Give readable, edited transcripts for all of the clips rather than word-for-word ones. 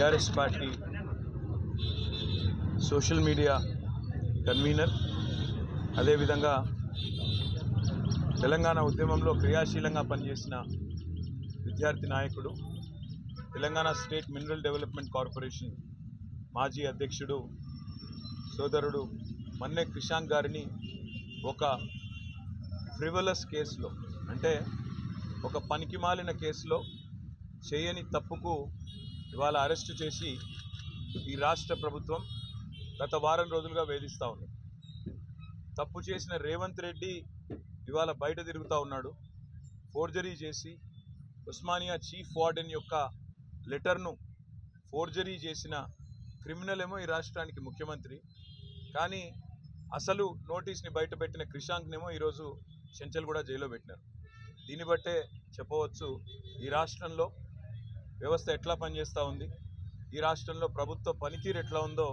TRS party social media convener, అదేవిధంగా తెలంగాణ ఉద్యమంలో క్రియాశీలంగా పనిచేసిన విద్యార్థి నాయకుడు, Telangana state mineral development corporation మాజీ అధ్యక్షుడు సోదరుడు మన్నె క్రిషాంక్ గారిని ఒక ఫ్రివలస్ కేసులో, అంటే ఒక పనికిమాలిన కేసులో చేయని తప్పుకు ఇవాళ అరెస్టు చేసి ఈ రాష్ట్ర ప్రభుత్వం గత వారం రోజులుగా వేధిస్తూ ఉంది. తప్పు చేసిన రేవంత్ రెడ్డి ఇవాళ బయట తిరుగుతూ ఉన్నాడు. ఫోర్జరీ చేసి ఉస్మానియా చీఫ్ వార్డెన్ యొక్క లెటర్ను ఫోర్జరీ చేసిన క్రిమినల్ ఏమో ఈ రాష్ట్రానికి ముఖ్యమంత్రి, కానీ అసలు నోటీస్ని బయట పెట్టిన క్రిషాంక్నేమో ఈరోజు చెంచల్గూడ జైల్లో పెట్టినారు. దీన్ని బట్టే చెప్పవచ్చు ఈ రాష్ట్రంలో వ్యవస్థ ఎట్లా పనిచేస్తూ ఉంది, ఈ రాష్ట్రంలో ప్రభుత్వ పనితీరు ఎట్లా ఉందో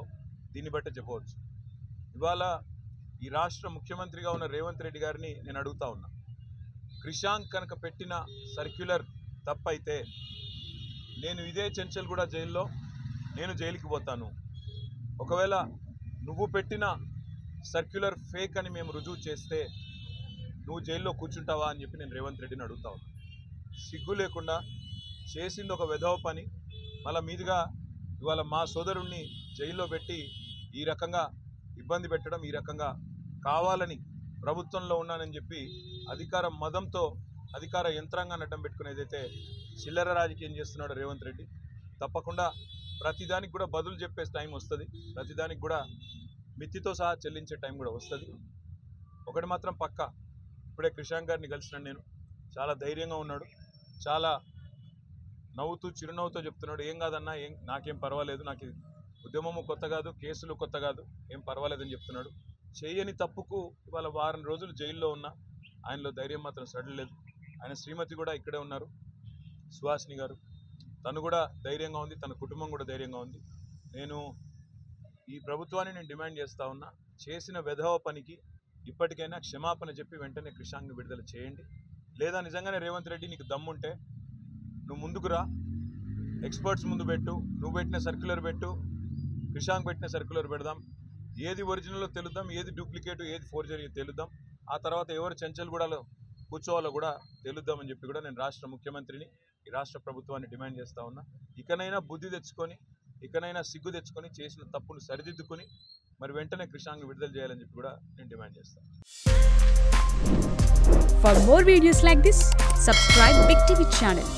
దీన్ని బట్టే చెప్పవచ్చు. ఇవాళ ఈ రాష్ట్ర ముఖ్యమంత్రిగా ఉన్న రేవంత్ రెడ్డి గారిని నేను అడుగుతా ఉన్నా, క్రిషాంక్ కనుక పెట్టిన సర్క్యులర్ తప్పైతే నేను ఇదే చెంచల్గూడ జైల్లో నేను జైలుకి పోతాను. ఒకవేళ నువ్వు పెట్టిన సర్క్యులర్ ఫేక్ అని మేము రుజువు చేస్తే నువ్వు జైల్లో కూర్చుంటావా అని చెప్పి నేను రేవంత్ రెడ్డిని అడుగుతా ఉన్నా. సిగ్గు లేకుండా చేసింది ఒక వెధవ పని, మళ్ళా మీదుగా ఇవాళ మా సోదరుణ్ణి జైల్లో పెట్టి ఈ రకంగా ఇబ్బంది పెట్టడం, ఈ రకంగా కావాలని ప్రభుత్వంలో ఉన్నానని చెప్పి అధికార మదంతో అధికార యంత్రాంగాన్ని అడ్డం పెట్టుకునేదైతే చిల్లర రాజకీయం చేస్తున్నాడు రేవంత్ రెడ్డి. తప్పకుండా ప్రతిదానికి కూడా బదులు చెప్పే టైం వస్తుంది, ప్రతిదానికి కూడా మిత్తితో సహా చెల్లించే టైం కూడా వస్తుంది. ఒకటి మాత్రం పక్కా, ఇప్పుడే క్రిషాంక్ గారిని కలిసినాను నేను, చాలా ధైర్యంగా ఉన్నాడు, చాలా నవ్వుతూ చిరునవ్వుతో చెప్తున్నాడు, ఏం కాదన్నా, నాకేం పర్వాలేదు, నాకు ఉద్యమము కొత్త కాదు, కేసులు కొత్త కాదు, ఏం పర్వాలేదని చెప్తున్నాడు. చేయని తప్పుకు ఇవాళ వారం రోజులు జైల్లో ఉన్న ఆయనలో ధైర్యం మాత్రం సడలేదు. ఆయన శ్రీమతి కూడా ఇక్కడే ఉన్నారు, సుహాసిని గారు, తను కూడా ధైర్యంగా ఉంది, తన కుటుంబం కూడా ధైర్యంగా ఉంది. నేను ఈ ప్రభుత్వాన్ని డిమాండ్ చేస్తూ ఉన్నా, చేసిన వెధవ పనికి ఇప్పటికైనా క్షమాపణ చెప్పి వెంటనే క్రిషాంక్ని విడుదల చేయండి. లేదా నిజంగానే రేవంత్ రెడ్డి నీకు దమ్ముంటే నువ్వు ముందుకు రా, ఎక్స్పర్ట్స్ ముందు పెట్టు, నువ్వు పెట్టిన సర్క్యులర్ పెట్టు, క్రిషాంక్ పెట్టిన సర్క్యులర్ పెడదాం, ఏది ఒరిజినల్లో తెలుద్దాం, ఏది డూప్లికేట్, ఏది ఫోర్జరీ తెలుద్దాం, ఆ తర్వాత ఎవరు చెంచల్గూడలో కూర్చోవాలో కూడా తెలుద్దామని చెప్పి కూడా నేను రాష్ట్ర ముఖ్యమంత్రిని, ఈ రాష్ట్ర ప్రభుత్వాన్ని డిమాండ్ చేస్తూ ఉన్నా. ఇకనైనా బుద్ధి తెచ్చుకొని, ఇకనైనా సిగ్గు తెచ్చుకొని, చేసిన తప్పును సరిదిద్దుకొని మరి వెంటనే క్రిషాంక్ని విడుదల చేయాలని చెప్పి కూడా నేను డిమాండ్ చేస్తాను. For more videos like this, subscribe Big TV channel.